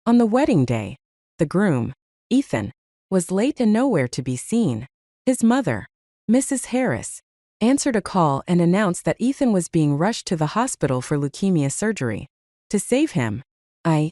On the wedding day, the groom, Ethan, was late and nowhere to be seen. His mother, Mrs. Harris, answered a call and announced that Ethan was being rushed to the hospital for leukemia surgery. To save him, I,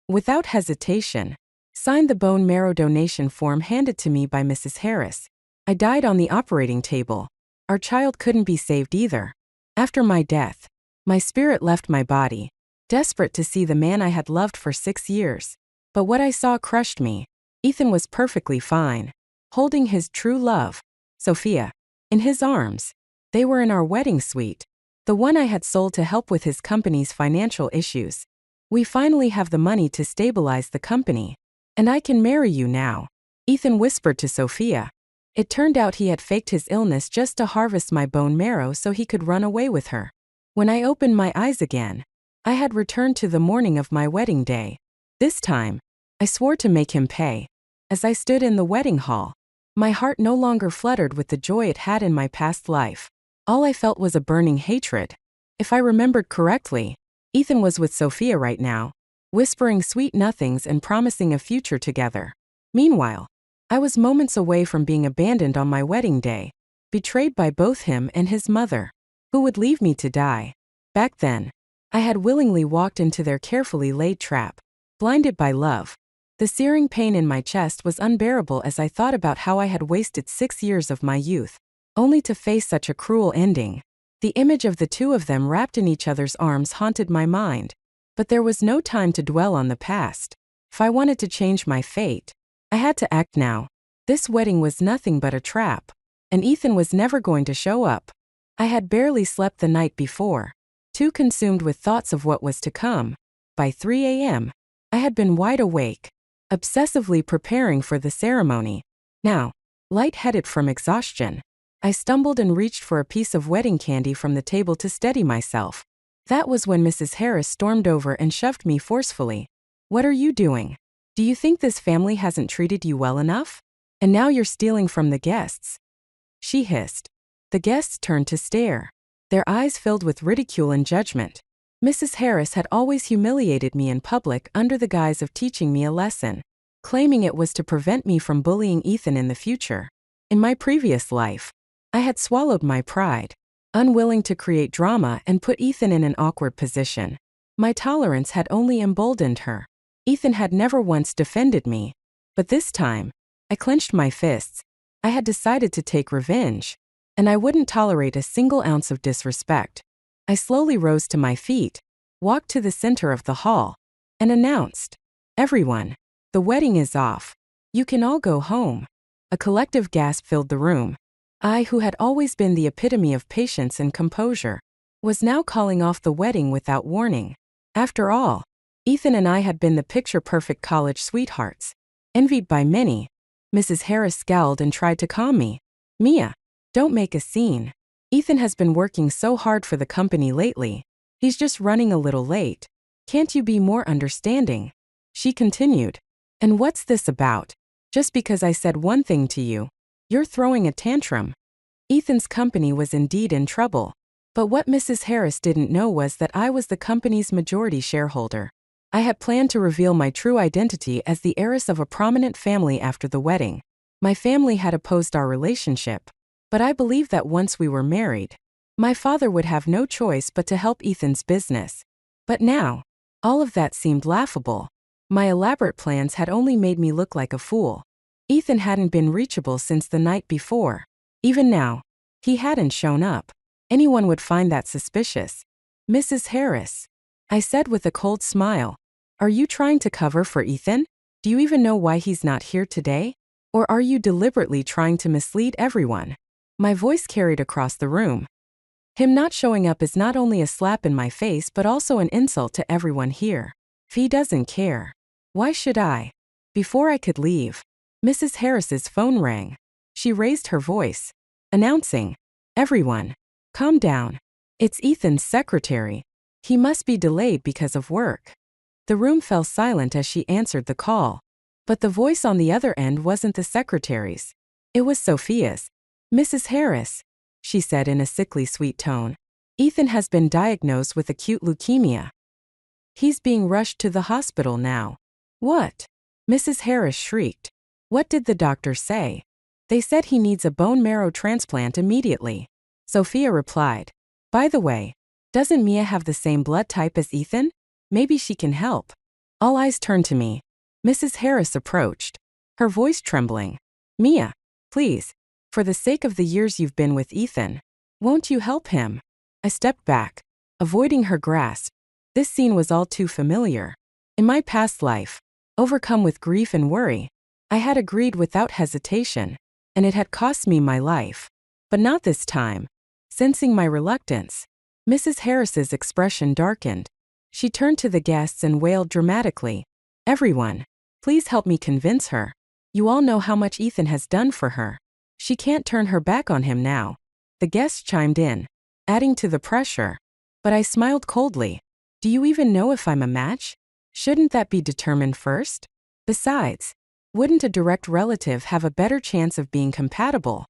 without hesitation, signed the bone marrow donation form handed to me by Mrs. Harris. I died on the operating table. Our child couldn't be saved either. After my death, my spirit left my body, desperate to see the man I had loved for 6 years. But what I saw crushed me. Ethan was perfectly fine, holding his true love, Sophia, in his arms. They were in our wedding suite, the one I had sold to help with his company's financial issues. We finally have the money to stabilize the company, and I can marry you now, Ethan whispered to Sophia. It turned out he had faked his illness just to harvest my bone marrow so he could run away with her. When I opened my eyes again, I had returned to the morning of my wedding day. This time, I swore to make him pay. As I stood in the wedding hall, my heart no longer fluttered with the joy it had in my past life. All I felt was a burning hatred. If I remembered correctly, Ethan was with Sophia right now, whispering sweet nothings and promising a future together. Meanwhile, I was moments away from being abandoned on my wedding day, betrayed by both him and his mother, who would leave me to die. Back then, I had willingly walked into their carefully laid trap, blinded by love. The searing pain in my chest was unbearable as I thought about how I had wasted 6 years of my youth, only to face such a cruel ending. The image of the two of them wrapped in each other's arms haunted my mind. But there was no time to dwell on the past. If I wanted to change my fate, I had to act now. This wedding was nothing but a trap, and Ethan was never going to show up. I had barely slept the night before, too consumed with thoughts of what was to come. By 3 a.m., I had been wide awake, obsessively preparing for the ceremony. Now, lightheaded from exhaustion, I stumbled and reached for a piece of wedding candy from the table to steady myself. That was when Mrs. Harris stormed over and shoved me forcefully. "What are you doing? Do you think this family hasn't treated you well enough? And now you're stealing from the guests?" She hissed. The guests turned to stare, their eyes filled with ridicule and judgment. Mrs. Harris had always humiliated me in public under the guise of teaching me a lesson, claiming it was to prevent me from bullying Ethan in the future. In my previous life, I had swallowed my pride, unwilling to create drama and put Ethan in an awkward position. My tolerance had only emboldened her. Ethan had never once defended me. But this time, I clenched my fists. I had decided to take revenge, and I wouldn't tolerate a single ounce of disrespect. I slowly rose to my feet, walked to the center of the hall, and announced, "Everyone, the wedding is off. You can all go home." A collective gasp filled the room. I, who had always been the epitome of patience and composure, was now calling off the wedding without warning. After all, Ethan and I had been the picture-perfect college sweethearts, envied by many. Mrs. Harris scowled and tried to calm me. "Mia, don't make a scene. Ethan has been working so hard for the company lately. He's just running a little late. Can't you be more understanding?" She continued. "And what's this about? Just because I said one thing to you, you're throwing a tantrum." Ethan's company was indeed in trouble. But what Mrs. Harris didn't know was that I was the company's majority shareholder. I had planned to reveal my true identity as the heiress of a prominent family after the wedding. My family had opposed our relationship, but I believed that once we were married, my father would have no choice but to help Ethan's business. But now, all of that seemed laughable. My elaborate plans had only made me look like a fool. Ethan hadn't been reachable since the night before. Even now, he hadn't shown up. Anyone would find that suspicious. "Mrs. Harris," I said with a cold smile, "are you trying to cover for Ethan? Do you even know why he's not here today? Or are you deliberately trying to mislead everyone?" My voice carried across the room. Him not showing up is not only a slap in my face but also an insult to everyone here. If he doesn't care, why should I? Before I could leave, Mrs. Harris's phone rang. She raised her voice, announcing, "Everyone, calm down. It's Ethan's secretary. He must be delayed because of work." The room fell silent as she answered the call. But the voice on the other end wasn't the secretary's. It was Sophia's. "Mrs. Harris," she said in a sickly sweet tone, "Ethan has been diagnosed with acute leukemia. He's being rushed to the hospital now. What? Mrs. Harris shrieked. What did the doctor say? They said he needs a bone marrow transplant immediately. Sophia replied. By the way, doesn't Mia have the same blood type as Ethan? Maybe she can help. All eyes turned to me. Mrs. Harris approached, her voice trembling. Mia, please, for the sake of the years you've been with Ethan, won't you help him? I stepped back, avoiding her grasp. This scene was all too familiar. In my past life, overcome with grief and worry, I had agreed without hesitation, and it had cost me my life. But not this time. Sensing my reluctance, Mrs. Harris's expression darkened. She turned to the guests and wailed dramatically. Everyone, please help me convince her. You all know how much Ethan has done for her. She can't turn her back on him now. The guests chimed in, adding to the pressure. But I smiled coldly. Do you even know if I'm a match? Shouldn't that be determined first? Besides, wouldn't a direct relative have a better chance of being compatible?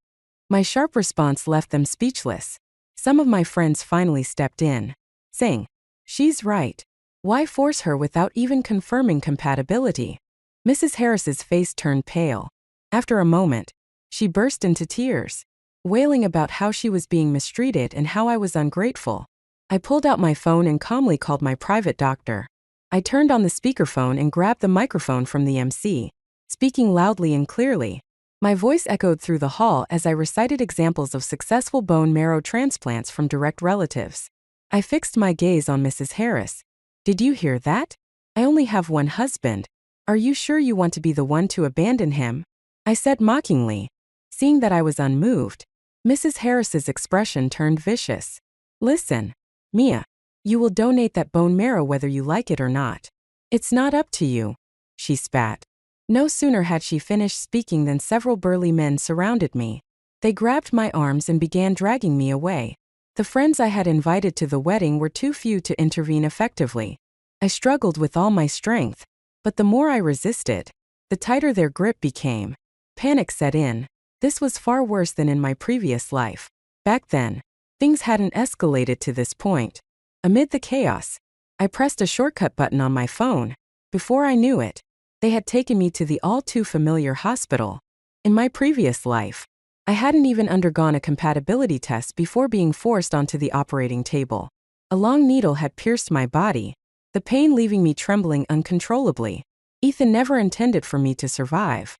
My sharp response left them speechless. Some of my friends finally stepped in, saying, she's right. Why force her without even confirming compatibility? Mrs. Harris's face turned pale. After a moment, she burst into tears, wailing about how she was being mistreated and how I was ungrateful. I pulled out my phone and calmly called my private doctor. I turned on the speakerphone and grabbed the microphone from the MC, speaking loudly and clearly. My voice echoed through the hall as I recited examples of successful bone marrow transplants from direct relatives. I fixed my gaze on Mrs. Harris. Did you hear that? I only have one husband. Are you sure you want to be the one to abandon him? I said mockingly. Seeing that I was unmoved, Mrs. Harris's expression turned vicious. Listen, Mia, you will donate that bone marrow whether you like it or not. It's not up to you. She spat. No sooner had she finished speaking than several burly men surrounded me. They grabbed my arms and began dragging me away. The friends I had invited to the wedding were too few to intervene effectively. I struggled with all my strength, but the more I resisted, the tighter their grip became. Panic set in. This was far worse than in my previous life. Back then, things hadn't escalated to this point. Amid the chaos, I pressed a shortcut button on my phone. Before I knew it, they had taken me to the all-too-familiar hospital. In my previous life, I hadn't even undergone a compatibility test before being forced onto the operating table. A long needle had pierced my body, the pain leaving me trembling uncontrollably. Ethan never intended for me to survive.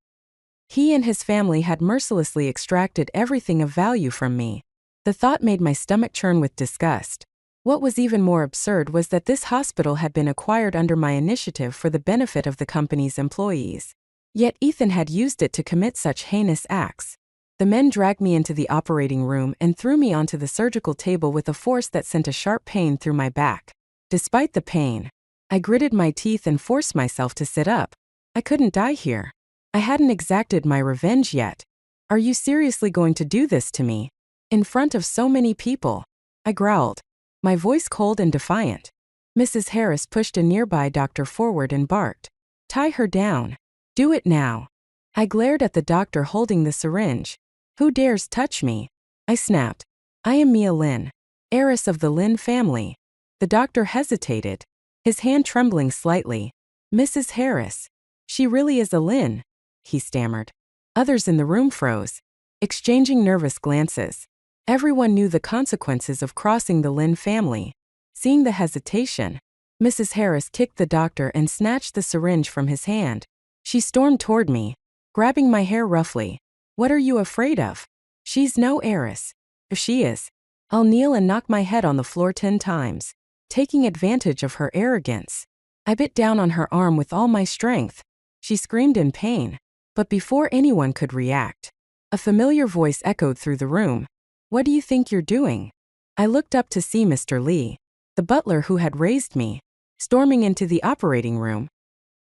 He and his family had mercilessly extracted everything of value from me. The thought made my stomach churn with disgust. What was even more absurd was that this hospital had been acquired under my initiative for the benefit of the company's employees. Yet Ethan had used it to commit such heinous acts. The men dragged me into the operating room and threw me onto the surgical table with a force that sent a sharp pain through my back. Despite the pain, I gritted my teeth and forced myself to sit up. I couldn't die here. I hadn't exacted my revenge yet. Are you seriously going to do this to me? In front of so many people? I growled, my voice cold and defiant. Mrs. Harris pushed a nearby doctor forward and barked. Tie her down. Do it now. I glared at the doctor holding the syringe. Who dares touch me? I snapped. I am Mia Lin, heiress of the Lin family. The doctor hesitated, his hand trembling slightly. Mrs. Harris. She really is a Lin, he stammered. Others in the room froze, exchanging nervous glances. Everyone knew the consequences of crossing the Lin family. Seeing the hesitation, Mrs. Harris kicked the doctor and snatched the syringe from his hand. She stormed toward me, grabbing my hair roughly. What are you afraid of? She's no heiress. If she is, I'll kneel and knock my head on the floor 10 times. Taking advantage of her arrogance, I bit down on her arm with all my strength. She screamed in pain, but before anyone could react, a familiar voice echoed through the room. What do you think you're doing? I looked up to see Mr. Lee, the butler who had raised me, storming into the operating room.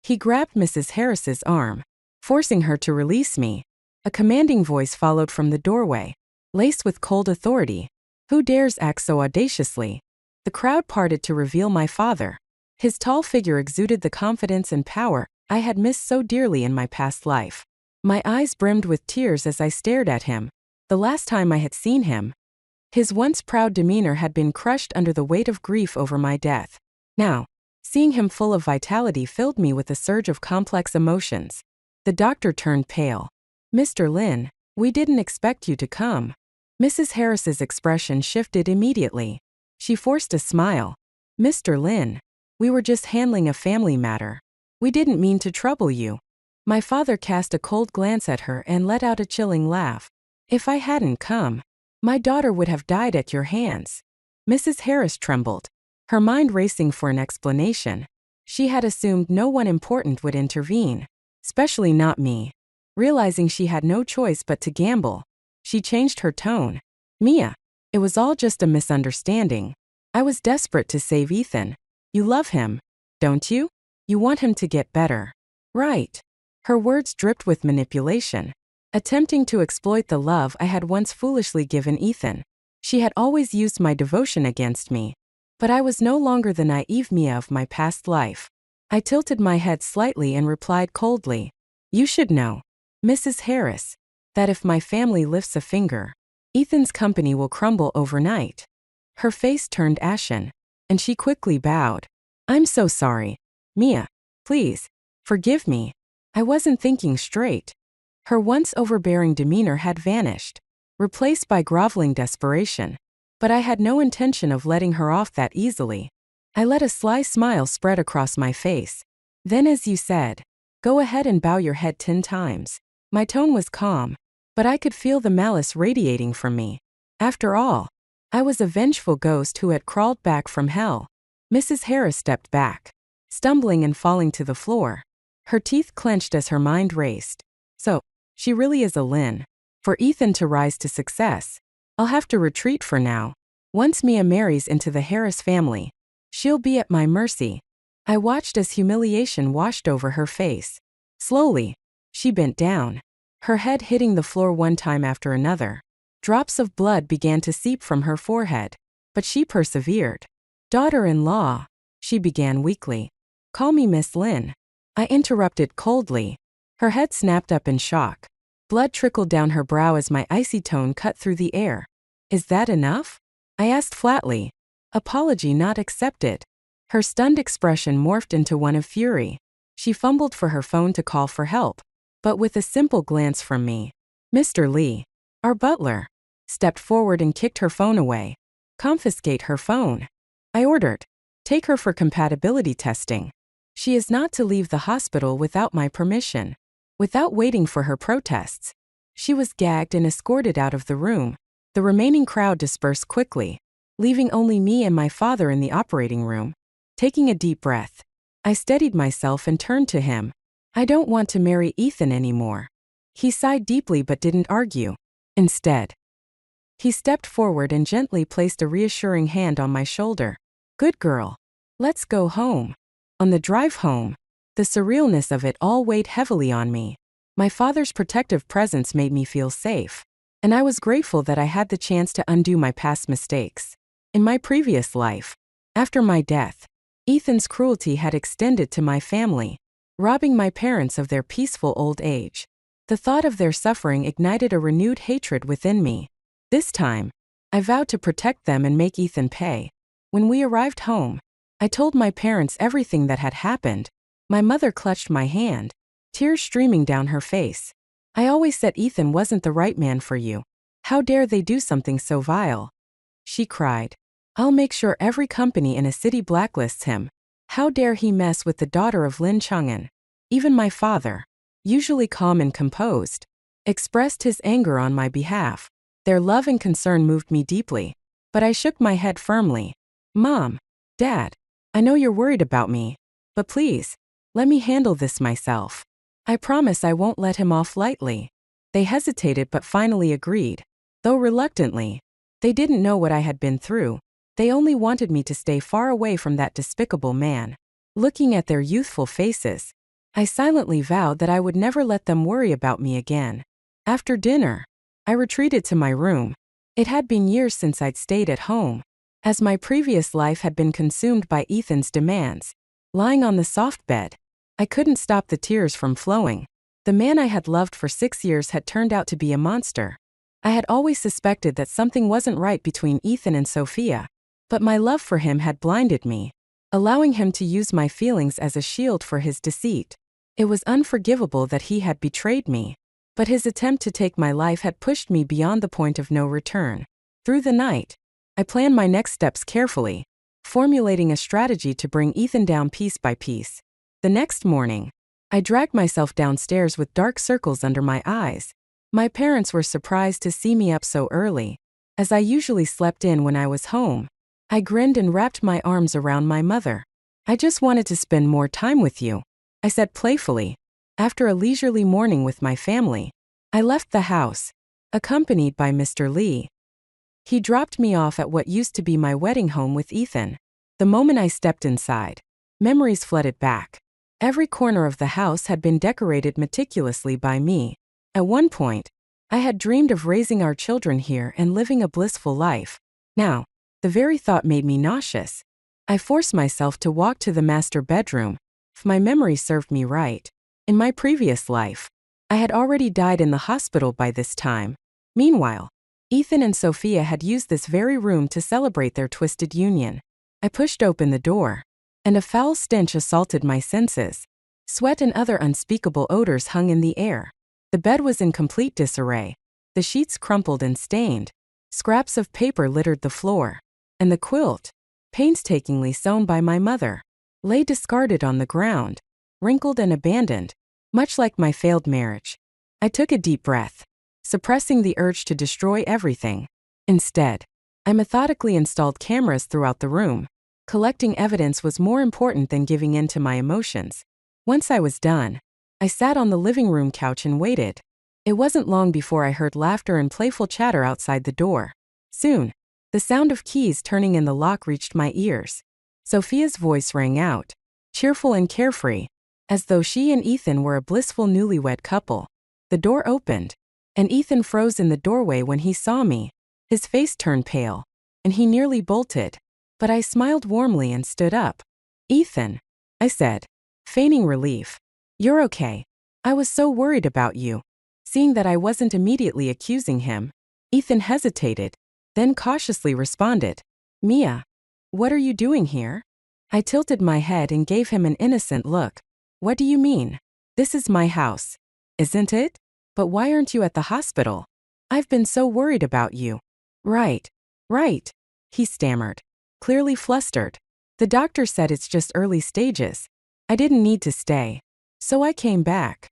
He grabbed Mrs. Harris's arm, forcing her to release me. A commanding voice followed from the doorway, laced with cold authority. Who dares act so audaciously? The crowd parted to reveal my father. His tall figure exuded the confidence and power I had missed so dearly in my past life. My eyes brimmed with tears as I stared at him. The last time I had seen him, his once proud demeanor had been crushed under the weight of grief over my death. Now, Seeing him full of vitality filled me with a surge of complex emotions. The doctor turned pale. "Mr. Lin, we didn't expect you to come." Mrs. Harris's expression shifted immediately. She forced a smile. "Mr. Lin, we were just handling a family matter. We didn't mean to trouble you." My father cast a cold glance at her and let out a chilling laugh. "If I hadn't come, my daughter would have died at your hands." Mrs. Harris trembled, her mind racing for an explanation. She had assumed no one important would intervene, especially not me. Realizing she had no choice but to gamble, she changed her tone. "Mia, it was all just a misunderstanding. I was desperate to save Ethan. You love him, don't you? You want him to get better, right?" Her words dripped with manipulation, attempting to exploit the love I had once foolishly given Ethan. She had always used my devotion against me, but I was no longer the naive Mia of my past life. I tilted my head slightly and replied coldly, "You should know, Mrs. Harris, that if my family lifts a finger, Ethan's company will crumble overnight." Her face turned ashen, and she quickly bowed. "I'm so sorry. Mia, please, forgive me. I wasn't thinking straight." Her once overbearing demeanor had vanished, replaced by groveling desperation. But I had no intention of letting her off that easily. I let a sly smile spread across my face. "Then, as you said, go ahead and bow your head 10 times. My tone was calm, but I could feel the malice radiating from me. After all, I was a vengeful ghost who had crawled back from hell. Mrs. Harris stepped back, stumbling and falling to the floor. Her teeth clenched as her mind raced. So, she really is a Lin. For Ethan to rise to success, I'll have to retreat for now. Once Mia marries into the Harris family, she'll be at my mercy. I watched as humiliation washed over her face. Slowly, she bent down, her head hitting the floor one time after another. Drops of blood began to seep from her forehead, but she persevered. "Daughter-in-law," she began weakly. "Call me Miss Lin." I interrupted coldly. Her head snapped up in shock. Blood trickled down her brow as my icy tone cut through the air. "Is that enough?" I asked flatly. "Apology not accepted." Her stunned expression morphed into one of fury. She fumbled for her phone to call for help, but with a simple glance from me, Mr. Lee, our butler, stepped forward and kicked her phone away. "Confiscate her phone," I ordered. "Take her for compatibility testing. She is not to leave the hospital without my permission." Without waiting for her protests, she was gagged and escorted out of the room. The remaining crowd dispersed quickly, leaving only me and my father in the operating room. Taking a deep breath, I steadied myself and turned to him. "I don't want to marry Ethan anymore." He sighed deeply but didn't argue. Instead, he stepped forward and gently placed a reassuring hand on my shoulder. "Good girl. Let's go home." On the drive home, the surrealness of it all weighed heavily on me. My father's protective presence made me feel safe, and I was grateful that I had the chance to undo my past mistakes. In my previous life, after my death, Ethan's cruelty had extended to my family, robbing my parents of their peaceful old age. The thought of their suffering ignited a renewed hatred within me. This time, I vowed to protect them and make Ethan pay. When we arrived home, I told my parents everything that had happened. My mother clutched my hand, tears streaming down her face. "I always said Ethan wasn't the right man for you. How dare they do something so vile?" she cried. "I'll make sure every company in a city blacklists him. How dare he mess with the daughter of Lin Chang'an?" Even my father, usually calm and composed, expressed his anger on my behalf. Their love and concern moved me deeply, but I shook my head firmly. "Mom, Dad, I know you're worried about me, but please, let me handle this myself. I promise I won't let him off lightly." They hesitated but finally agreed, though reluctantly. They didn't know what I had been through. They only wanted me to stay far away from that despicable man. Looking at their youthful faces, I silently vowed that I would never let them worry about me again. After dinner, I retreated to my room. It had been years since I'd stayed at home, as my previous life had been consumed by Ethan's demands. Lying on the soft bed, I couldn't stop the tears from flowing. The man I had loved for 6 years had turned out to be a monster. I had always suspected that something wasn't right between Ethan and Sophia, but my love for him had blinded me. allowing him to use my feelings as a shield for his deceit. It was unforgivable that he had betrayed me, but his attempt to take my life had pushed me beyond the point of no return. Through the night, I planned my next steps carefully, formulating a strategy to bring Ethan down piece by piece. The next morning, I dragged myself downstairs with dark circles under my eyes. My parents were surprised to see me up so early, as I usually slept in when I was home. I grinned and wrapped my arms around my mother. "I just wanted to spend more time with you," I said playfully. After a leisurely morning with my family, I left the house, accompanied by Mr. Lee. He dropped me off at what used to be my wedding home with Ethan. The moment I stepped inside, memories flooded back. Every corner of the house had been decorated meticulously by me. At one point, I had dreamed of raising our children here and living a blissful life. Now, the very thought made me nauseous. I forced myself to walk to the master bedroom. If my memory served me right, in my previous life, I had already died in the hospital by this time. Meanwhile, Ethan and Sophia had used this very room to celebrate their twisted union. I pushed open the door, and a foul stench assaulted my senses. Sweat and other unspeakable odors hung in the air. The bed was in complete disarray. The sheets crumpled and stained. Scraps of paper littered the floor, and the quilt, painstakingly sewn by my mother, lay discarded on the ground, wrinkled and abandoned, much like my failed marriage. I took a deep breath, suppressing the urge to destroy everything. Instead, I methodically installed cameras throughout the room. Collecting evidence was more important than giving in to my emotions. Once I was done, I sat on the living room couch and waited. It wasn't long before I heard laughter and playful chatter outside the door. Soon, the sound of keys turning in the lock reached my ears. Sophia's voice rang out, cheerful and carefree, as though she and Ethan were a blissful newlywed couple. The door opened, and Ethan froze in the doorway when he saw me. His face turned pale, and he nearly bolted. But I smiled warmly and stood up. "Ethan," I said, feigning relief. "You're okay. I was so worried about you." Seeing that I wasn't immediately accusing him, Ethan hesitated, then cautiously responded, "Mia, what are you doing here?" I tilted my head and gave him an innocent look. "What do you mean? This is my house, isn't it? But why aren't you at the hospital? I've been so worried about you." Right, he stammered, clearly flustered. "The doctor said it's just early stages. I didn't need to stay, so I came back."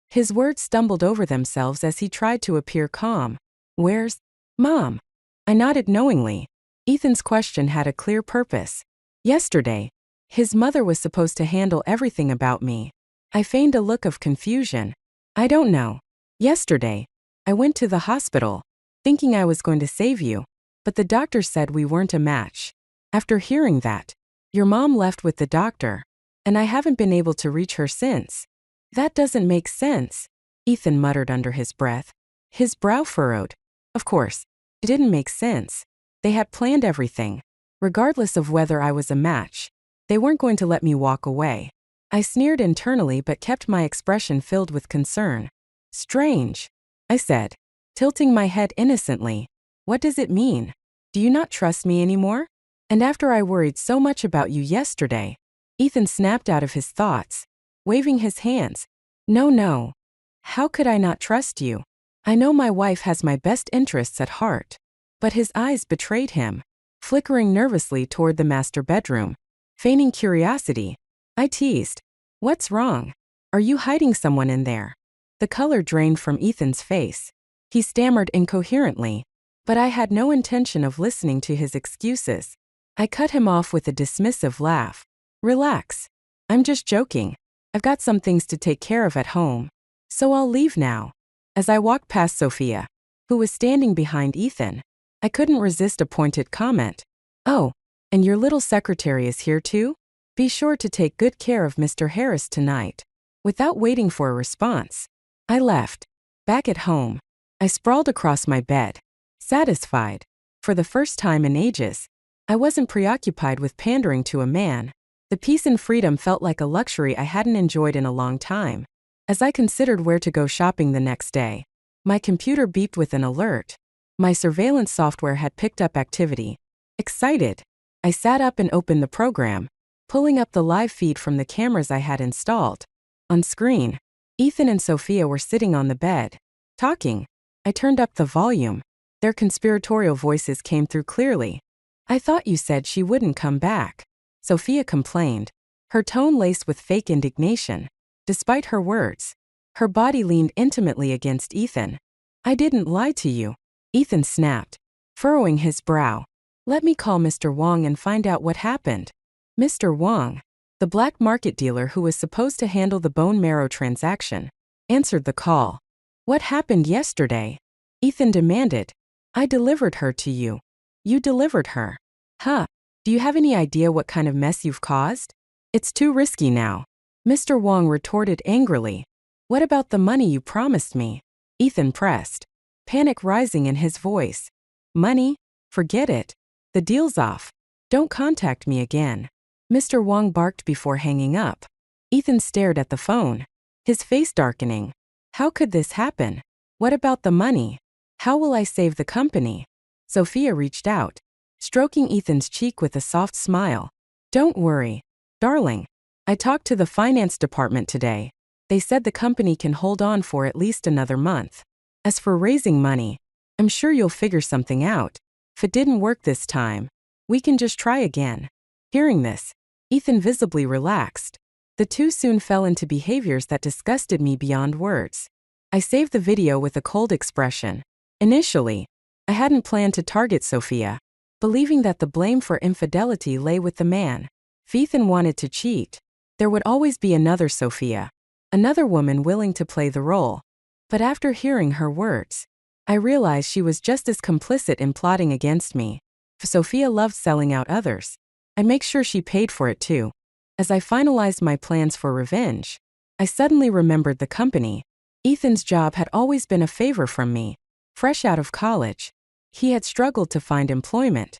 His words stumbled over themselves as he tried to appear calm. "Where's Mom?" I nodded knowingly. Ethan's question had a clear purpose. Yesterday, his mother was supposed to handle everything about me. I feigned a look of confusion. "I don't know. Yesterday, I went to the hospital, thinking I was going to save you, but the doctor said we weren't a match. After hearing that, your mom left with the doctor, and I haven't been able to reach her since." "That doesn't make sense," Ethan muttered under his breath. His brow furrowed. Of course, it didn't make sense. They had planned everything. Regardless of whether I was a match, they weren't going to let me walk away. I sneered internally but kept my expression filled with concern. "Strange," I said, tilting my head innocently. "What does it mean? Do you not trust me anymore? And after I worried so much about you yesterday?" Ethan snapped out of his thoughts, waving his hands. No. How could I not trust you? I know my wife has my best interests at heart." But his eyes betrayed him, flickering nervously toward the master bedroom. Feigning curiosity, I teased, "What's wrong? Are you hiding someone in there?" The color drained from Ethan's face. He stammered incoherently, but I had no intention of listening to his excuses. I cut him off with a dismissive laugh. "Relax. I'm just joking. I've got some things to take care of at home, so I'll leave now." As I walked past Sophia, who was standing behind Ethan, I couldn't resist a pointed comment. "Oh, and your little secretary is here too? Be sure to take good care of Mr. Harris tonight." Without waiting for a response, I left. Back at home, I sprawled across my bed, satisfied. For the first time in ages, I wasn't preoccupied with pandering to a man. The peace and freedom felt like a luxury I hadn't enjoyed in a long time. As I considered where to go shopping the next day, my computer beeped with an alert. My surveillance software had picked up activity. Excited, I sat up and opened the program. pulling up the live feed from the cameras I had installed. On screen, Ethan and Sophia were sitting on the bed, talking. I turned up the volume. Their conspiratorial voices came through clearly. "I thought you said she wouldn't come back," Sophia complained, her tone laced with fake indignation. Despite her words, her body leaned intimately against Ethan. "I didn't lie to you," Ethan snapped, furrowing his brow. "Let me call Mr. Wong and find out what happened." Mr. Wong, the black market dealer who was supposed to handle the bone marrow transaction, answered the call. "What happened yesterday?" Ethan demanded. "I delivered her to you." "You delivered her? Huh. Do you have any idea what kind of mess you've caused?" "It's too risky now," Mr. Wong retorted angrily. "What about the money you promised me?" Ethan pressed, panic rising in his voice. "Money? Forget it. The deal's off. Don't contact me again," Mr. Wong barked before hanging up. Ethan stared at the phone, his face darkening. How could this happen? What about the money? How will I save the company? Sophia reached out, stroking Ethan's cheek with a soft smile. "Don't worry, darling. I talked to the finance department today. They said the company can hold on for at least another month. As for raising money, I'm sure you'll figure something out. If it didn't work this time, we can just try again." Hearing this, Ethan visibly relaxed. The two soon fell into behaviors that disgusted me beyond words. I saved the video with a cold expression. Initially, I hadn't planned to target Sophia, believing that the blame for infidelity lay with the man. If Ethan wanted to cheat, there would always be another Sophia, another woman willing to play the role. But after hearing her words, I realized she was just as complicit in plotting against me. If Sophia loved selling out others, I'd make sure she paid for it too. As I finalized my plans for revenge, I suddenly remembered the company. Ethan's job had always been a favor from me. Fresh out of college, he had struggled to find employment.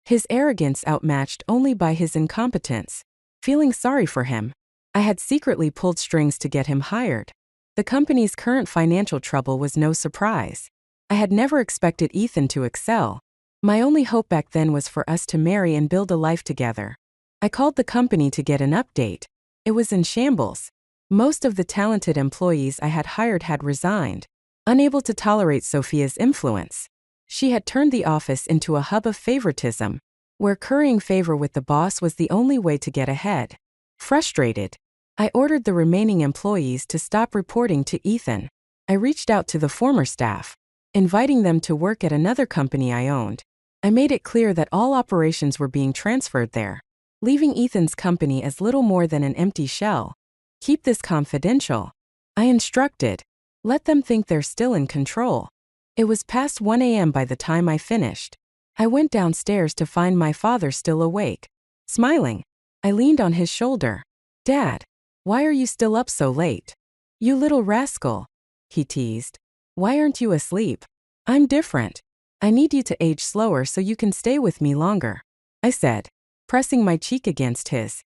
His arrogance outmatched only by his incompetence. Feeling sorry for him, I had secretly pulled strings to get him hired. The company's current financial trouble was no surprise. I had never expected Ethan to excel. My only hope back then was for us to marry and build a life together. I called the company to get an update. It was in shambles. Most of the talented employees I had hired had resigned, unable to tolerate Sophia's influence. She had turned the office into a hub of favoritism, where currying favor with the boss was the only way to get ahead. Frustrated, I ordered the remaining employees to stop reporting to Ethan. I reached out to the former staff, inviting them to work at another company I owned. I made it clear that all operations were being transferred there, leaving Ethan's company as little more than an empty shell. "Keep this confidential," I instructed. "Let them think they're still in control." It was past 1 a.m. by the time I finished. I went downstairs to find my father still awake. Smiling, I leaned on his shoulder. "Dad, why are you still up so late?" "You little rascal," he teased. "Why aren't you asleep?" "I'm different. I need you to age slower so you can stay with me longer," I said, pressing my cheek against his.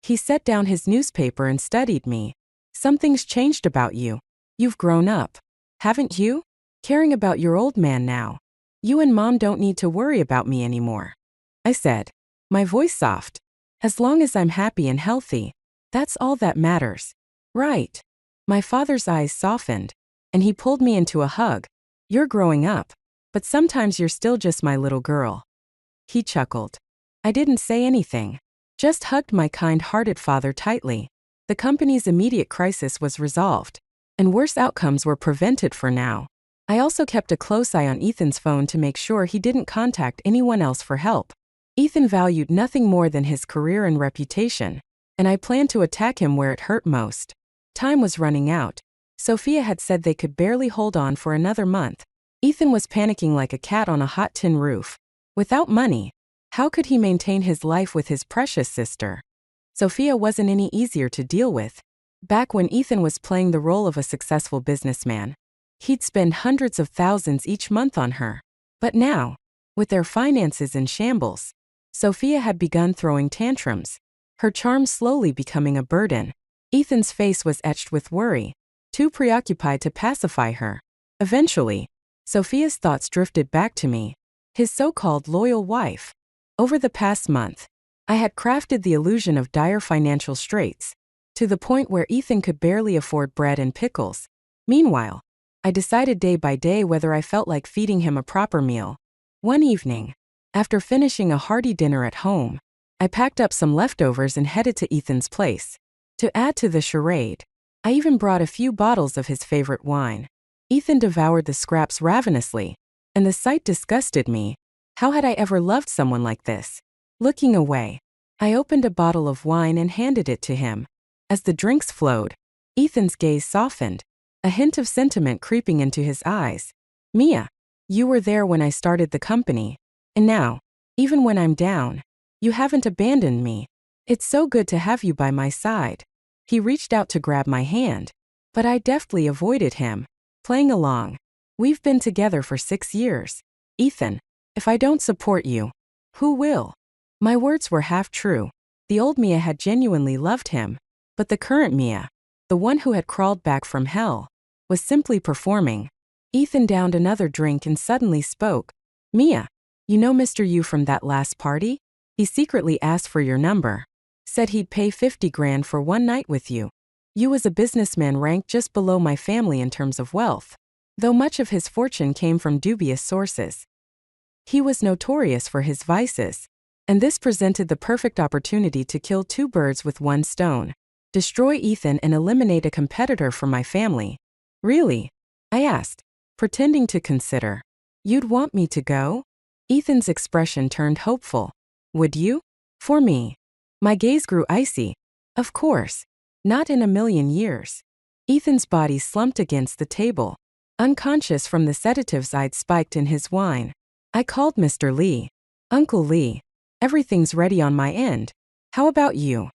He set down his newspaper and studied me. "Something's changed about you. You've grown up, haven't you? Caring about your old man now. You and Mom don't need to worry about me anymore," I said, my voice soft. "As long as I'm happy and healthy, that's all that matters." "Right." My father's eyes softened, and he pulled me into a hug. "You're growing up, but sometimes you're still just my little girl." He chuckled. I didn't say anything, just hugged my kind-hearted father tightly. The company's immediate crisis was resolved, and worse outcomes were prevented for now. I also kept a close eye on Ethan's phone to make sure he didn't contact anyone else for help. Ethan valued nothing more than his career and reputation, and I planned to attack him where it hurt most. Time was running out. Sophia had said they could barely hold on for another month. Ethan was panicking like a cat on a hot tin roof. Without money, how could he maintain his life with his precious sister? Sophia wasn't any easier to deal with. Back when Ethan was playing the role of a successful businessman, he'd spend hundreds of thousands each month on her. But now, with their finances in shambles, Sophia had begun throwing tantrums, her charm slowly becoming a burden. Ethan's face was etched with worry, too preoccupied to pacify her. Eventually, Sophia's thoughts drifted back to me, his so-called loyal wife. Over the past month, I had crafted the illusion of dire financial straits, to the point where Ethan could barely afford bread and pickles. Meanwhile, I decided day by day whether I felt like feeding him a proper meal. One evening, after finishing a hearty dinner at home, I packed up some leftovers and headed to Ethan's place. To add to the charade, I even brought a few bottles of his favorite wine. Ethan devoured the scraps ravenously, and the sight disgusted me. How had I ever loved someone like this? Looking away, I opened a bottle of wine and handed it to him. As the drinks flowed, Ethan's gaze softened, a hint of sentiment creeping into his eyes. Mia, you were there when I started the company, and now, even when I'm down, you haven't abandoned me. It's so good to have you by my side. He reached out to grab my hand, but I deftly avoided him, playing along. We've been together for 6 years. Ethan, if I don't support you, who will? My words were half true. The old Mia had genuinely loved him, but the current Mia, the one who had crawled back from hell, was simply performing. Ethan downed another drink and suddenly spoke. Mia, you know Mr. Yu from that last party? He secretly asked for your number. Said he'd pay 50 grand for one night with you. Yu was a businessman ranked just below my family in terms of wealth, though much of his fortune came from dubious sources. He was notorious for his vices, and this presented the perfect opportunity to kill 2 birds with 1 stone. Destroy Ethan and eliminate a competitor from my family. Really? I asked, pretending to consider. You'd want me to go? Ethan's expression turned hopeful. Would you? For me. My gaze grew icy. Of course. Not in a million years. Ethan's body slumped against the table, unconscious from the sedatives I'd spiked in his wine. I called Mr. Lee. Uncle Lee, everything's ready on my end. How about you?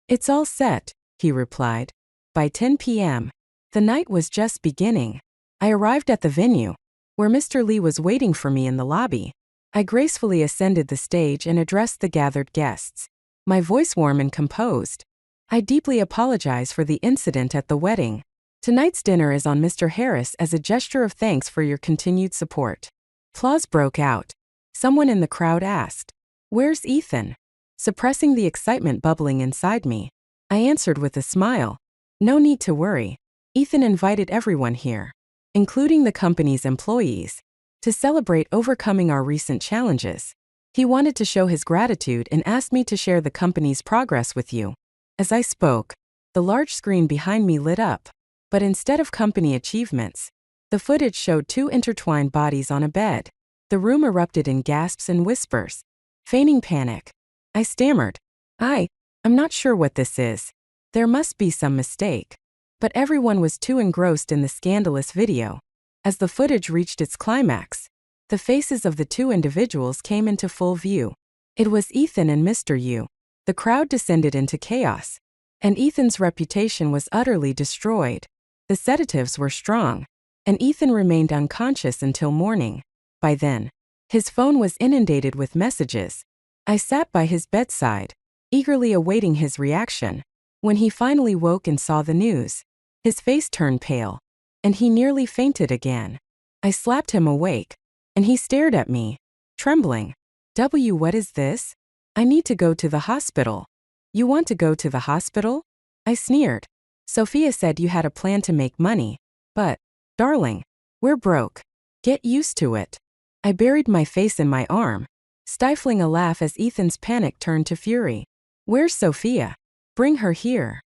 It's all set, he replied. By 10 p.m. The night was just beginning. I arrived at the venue, where Mr. Lee was waiting for me in the lobby. I gracefully ascended the stage and addressed the gathered guests, my voice warm and composed. I deeply apologize for the incident at the wedding. Tonight's dinner is on Mr. Harris as a gesture of thanks for your continued support. Applause broke out. Someone in the crowd asked, "Where's Ethan?" Suppressing the excitement bubbling inside me, I answered with a smile, "No need to worry. Ethan invited everyone here, including the company's employees, to celebrate overcoming our recent challenges. He wanted to show his gratitude and asked me to share the company's progress with you." As I spoke, the large screen behind me lit up, but instead of company achievements, the footage showed 2 intertwined bodies on a bed. The room erupted in gasps and whispers. Feigning panic, I stammered, I'm not sure what this is. There must be some mistake." But everyone was too engrossed in the scandalous video. As the footage reached its climax, the faces of the 2 individuals came into full view. It was Ethan and Mr. Yu. The crowd descended into chaos, and Ethan's reputation was utterly destroyed. The sedatives were strong, and Ethan remained unconscious until morning. By then, his phone was inundated with messages. I sat by his bedside, eagerly awaiting his reaction. When he finally woke and saw the news, his face turned pale, and he nearly fainted again. I slapped him awake, and he stared at me, trembling. What is this? I need to go to the hospital." You want to go to the hospital? I sneered. Sophia said you had a plan to make money, but, darling, we're broke. Get used to it. I buried my face in my arm, stifling a laugh as Ethan's panic turned to fury. Where's Sophia? Bring her here.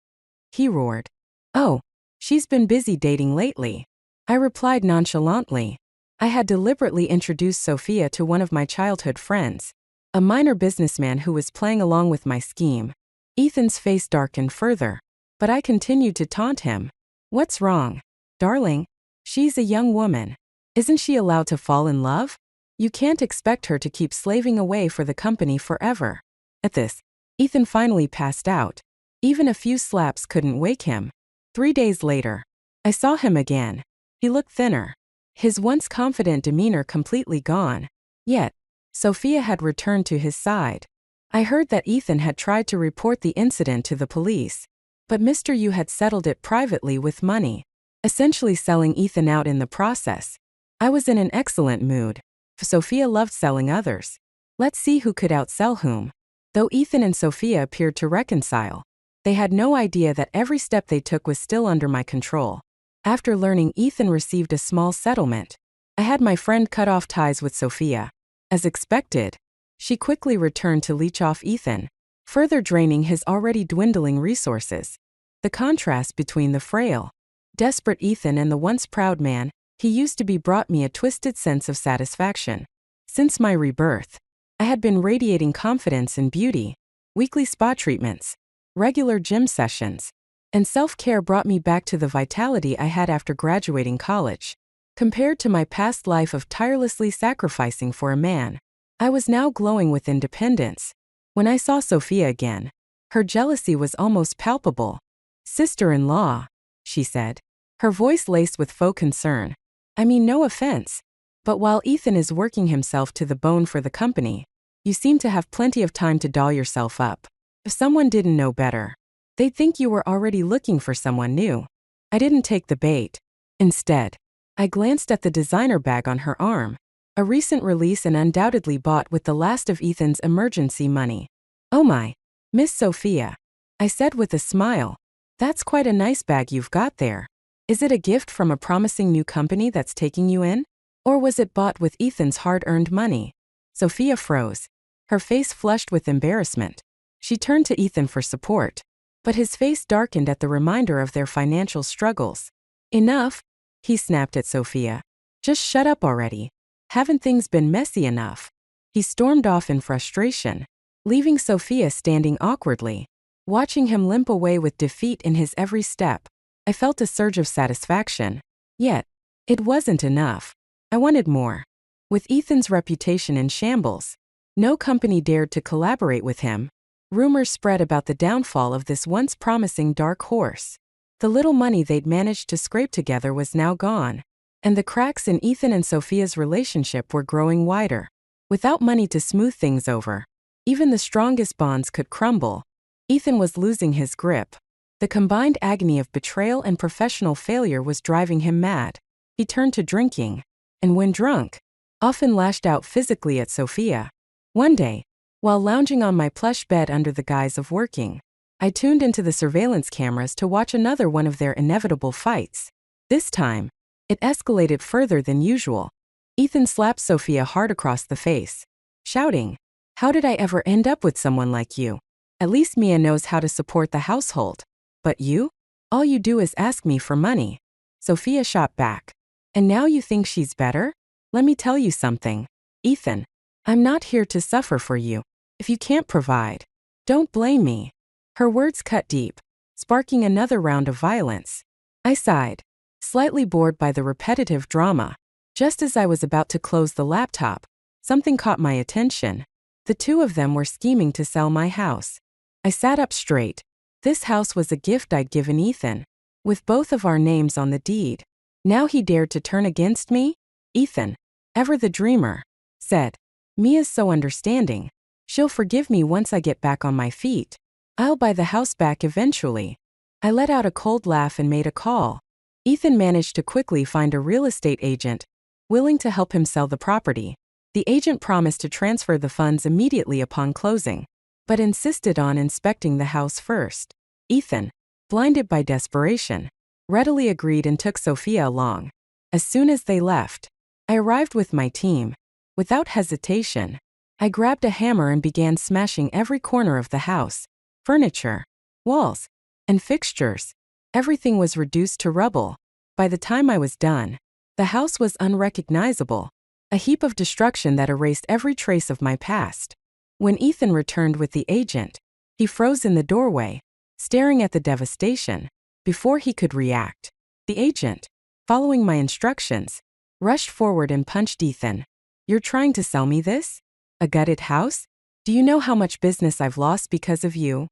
He roared. Oh, she's been busy dating lately. I replied nonchalantly. I had deliberately introduced Sophia to one of my childhood friends, a minor businessman who was playing along with my scheme. Ethan's face darkened further, but I continued to taunt him. What's wrong? Darling, she's a young woman. Isn't she allowed to fall in love? You can't expect her to keep slaving away for the company forever. At this, Ethan finally passed out. Even a few slaps couldn't wake him. 3 days later, I saw him again. He looked thinner, his once confident demeanor completely gone. Yet, Sophia had returned to his side. I heard that Ethan had tried to report the incident to the police, but Mr. Yu had settled it privately with money, essentially selling Ethan out in the process. I was in an excellent mood. Sophia loved selling others. Let's see who could outsell whom. Though Ethan and Sophia appeared to reconcile, they had no idea that every step they took was still under my control. After learning Ethan received a small settlement, I had my friend cut off ties with Sophia. As expected, she quickly returned to leech off Ethan, further draining his already dwindling resources. The contrast between the frail, desperate Ethan and the once proud man he used to be brought me a twisted sense of satisfaction. Since my rebirth, I had been radiating confidence and beauty. Weekly spa treatments, regular gym sessions, and self-care brought me back to the vitality I had after graduating college. Compared to my past life of tirelessly sacrificing for a man, I was now glowing with independence. When I saw Sophia again, her jealousy was almost palpable. "Sister-in-law," she said, her voice laced with faux concern. "I mean no offense, but while Ethan is working himself to the bone for the company, you seem to have plenty of time to doll yourself up. If someone didn't know better, they'd think you were already looking for someone new." I didn't take the bait. Instead, I glanced at the designer bag on her arm, a recent release and undoubtedly bought with the last of Ethan's emergency money. "Oh my, Miss Sophia," I said with a smile, "that's quite a nice bag you've got there. Is it a gift from a promising new company that's taking you in? Or was it bought with Ethan's hard-earned money?" Sophia froze, her face flushed with embarrassment. She turned to Ethan for support, but his face darkened at the reminder of their financial struggles. "Enough," he snapped at Sophia. "Just shut up already. Haven't things been messy enough?" He stormed off in frustration, leaving Sophia standing awkwardly, watching him limp away with defeat in his every step. I felt a surge of satisfaction. Yet, it wasn't enough. I wanted more. With Ethan's reputation in shambles, no company dared to collaborate with him. Rumors spread about the downfall of this once promising dark horse. The little money they'd managed to scrape together was now gone, and the cracks in Ethan and Sophia's relationship were growing wider. Without money to smooth things over, even the strongest bonds could crumble. Ethan was losing his grip. The combined agony of betrayal and professional failure was driving him mad. He turned to drinking, and when drunk, often lashed out physically at Sophia. One day, while lounging on my plush bed under the guise of working, I tuned into the surveillance cameras to watch another one of their inevitable fights. This time, it escalated further than usual. Ethan slapped Sophia hard across the face, shouting, "How did I ever end up with someone like you? At least Mia knows how to support the household. But you? All you do is ask me for money." Sophia shot back. "And now you think she's better? Let me tell you something, Ethan. I'm not here to suffer for you. If you can't provide, don't blame me." Her words cut deep, sparking another round of violence. I sighed, slightly bored by the repetitive drama. Just as I was about to close the laptop, something caught my attention. The two of them were scheming to sell my house. I sat up straight. This house was a gift I'd given Ethan, with both of our names on the deed. Now he dared to turn against me? Ethan, ever the dreamer, said, "Mia's so understanding. She'll forgive me once I get back on my feet. I'll buy the house back eventually." I let out a cold laugh and made a call. Ethan managed to quickly find a real estate agent, willing to help him sell the property. The agent promised to transfer the funds immediately upon closing, but insisted on inspecting the house first. Ethan, blinded by desperation, readily agreed and took Sophia along. As soon as they left, I arrived with my team. Without hesitation, I grabbed a hammer and began smashing every corner of the house. Furniture, walls, and fixtures. Everything was reduced to rubble. By the time I was done, the house was unrecognizable, a heap of destruction that erased every trace of my past. When Ethan returned with the agent, he froze in the doorway, staring at the devastation. Before he could react, the agent, following my instructions, rushed forward and punched Ethan. "You're trying to sell me this? A gutted house? Do you know how much business I've lost because of you?"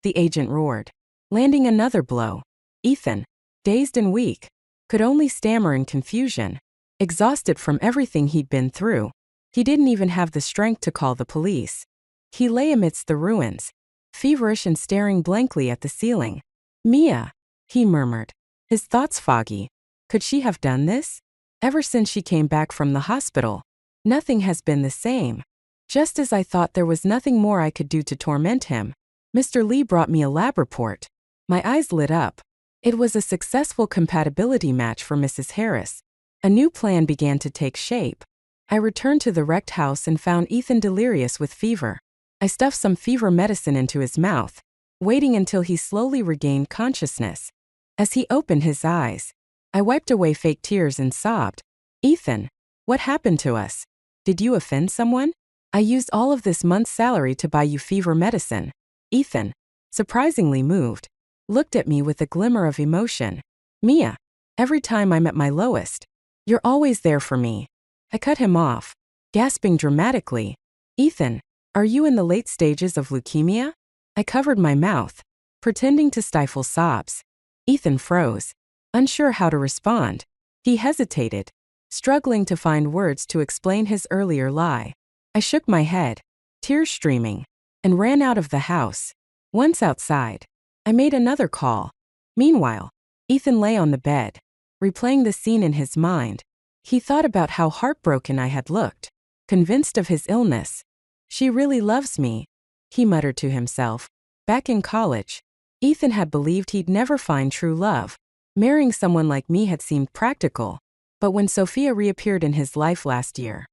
The agent roared, landing another blow. Ethan, dazed and weak, could only stammer in confusion, exhausted from everything he'd been through. He didn't even have the strength to call the police. He lay amidst the ruins, feverish and staring blankly at the ceiling. "Mia," he murmured, his thoughts foggy. Could she have done this? Ever since she came back from the hospital, nothing has been the same. Just as I thought there was nothing more I could do to torment him, Mr. Lee brought me a lab report. My eyes lit up. It was a successful compatibility match for Mrs. Harris. A new plan began to take shape. I returned to the wrecked house and found Ethan delirious with fever. I stuffed some fever medicine into his mouth, waiting until he slowly regained consciousness. As he opened his eyes, I wiped away fake tears and sobbed. Ethan, what happened to us? Did you offend someone? I used all of this month's salary to buy you fever medicine. Ethan, surprisingly moved, looked at me with a glimmer of emotion. Mia, every time I'm at my lowest, you're always there for me. I cut him off, gasping dramatically. Ethan, are you in the late stages of leukemia? I covered my mouth, pretending to stifle sobs. Ethan froze, unsure how to respond. He hesitated, struggling to find words to explain his earlier lie. I shook my head, tears streaming, and ran out of the house. Once outside, I made another call. Meanwhile, Ethan lay on the bed, replaying the scene in his mind. He thought about how heartbroken I had looked, convinced of his illness. She really loves me, he muttered to himself. Back in college, Ethan had believed he'd never find true love. Marrying someone like me had seemed practical. But when Sophia reappeared in his life last year,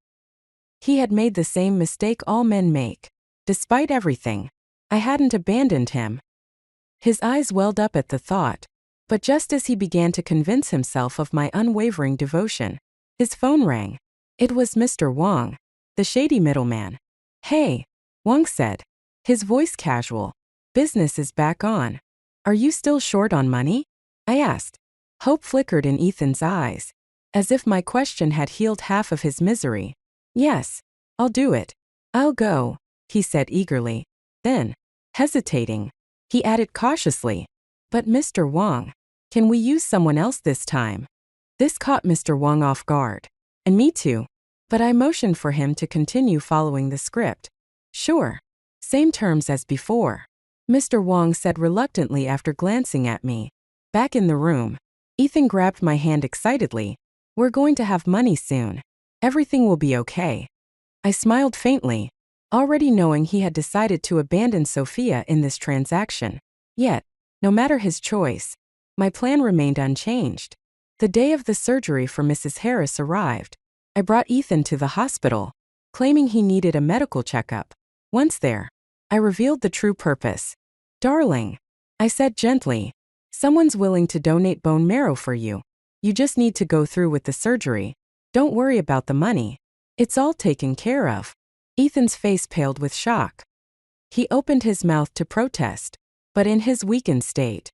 he had made the same mistake all men make. Despite everything, I hadn't abandoned him. His eyes welled up at the thought. But just as he began to convince himself of my unwavering devotion, his phone rang. It was Mr. Wong, the shady middleman. Hey, Wong said, his voice casual. Business is back on. Are you still short on money? I asked. Hope flickered in Ethan's eyes, as if my question had healed half of his misery. Yes, I'll do it. I'll go, he said eagerly. Then, hesitating, he added cautiously, but Mr. Wong, can we use someone else this time? This caught Mr. Wong off guard. And me too. But I motioned for him to continue following the script. Sure. Same terms as before, Mr. Wong said reluctantly after glancing at me. Back in the room, Ethan grabbed my hand excitedly. We're going to have money soon. Everything will be okay. I smiled faintly, already knowing he had decided to abandon Sophia in this transaction. Yet, no matter his choice, my plan remained unchanged. The day of the surgery for Mrs. Harris arrived. I brought Ethan to the hospital, claiming he needed a medical checkup. Once there, I revealed the true purpose. Darling, I said gently, someone's willing to donate bone marrow for you. You just need to go through with the surgery. Don't worry about the money. It's all taken care of. Ethan's face paled with shock. He opened his mouth to protest, but in his weakened state,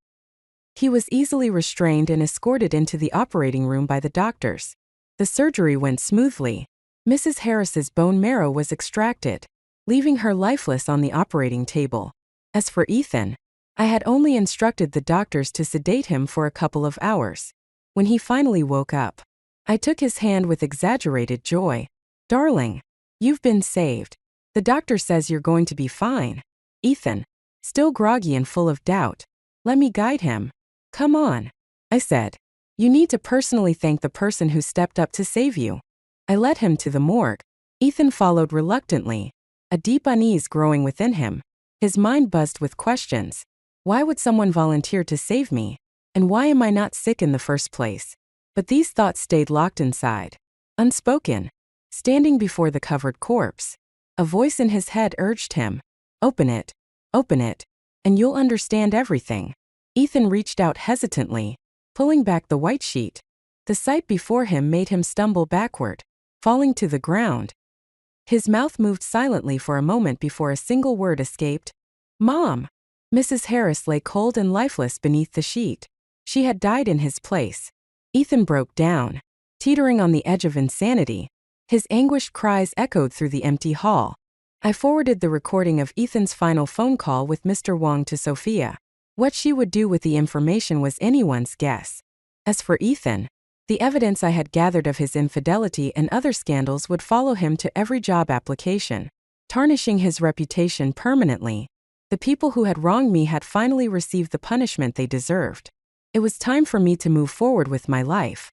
he was easily restrained and escorted into the operating room by the doctors. The surgery went smoothly. Mrs. Harris's bone marrow was extracted, leaving her lifeless on the operating table. As for Ethan, I had only instructed the doctors to sedate him for a couple of hours. When he finally woke up, I took his hand with exaggerated joy. Darling, you've been saved. The doctor says you're going to be fine. Ethan, still groggy and full of doubt, let me guide him. Come on, I said. You need to personally thank the person who stepped up to save you. I led him to the morgue. Ethan followed reluctantly, a deep unease growing within him. His mind buzzed with questions. Why would someone volunteer to save me? And why am I not sick in the first place? But these thoughts stayed locked inside, unspoken. Standing before the covered corpse, a voice in his head urged him, open it, and you'll understand everything. Ethan reached out hesitantly, pulling back the white sheet. The sight before him made him stumble backward, falling to the ground. His mouth moved silently for a moment before a single word escaped. Mom! Mrs. Harris lay cold and lifeless beneath the sheet. She had died in his place. Ethan broke down, teetering on the edge of insanity. His anguished cries echoed through the empty hall. I forwarded the recording of Ethan's final phone call with Mr. Wong to Sophia. What she would do with the information was anyone's guess. As for Ethan, the evidence I had gathered of his infidelity and other scandals would follow him to every job application, tarnishing his reputation permanently. The people who had wronged me had finally received the punishment they deserved. It was time for me to move forward with my life.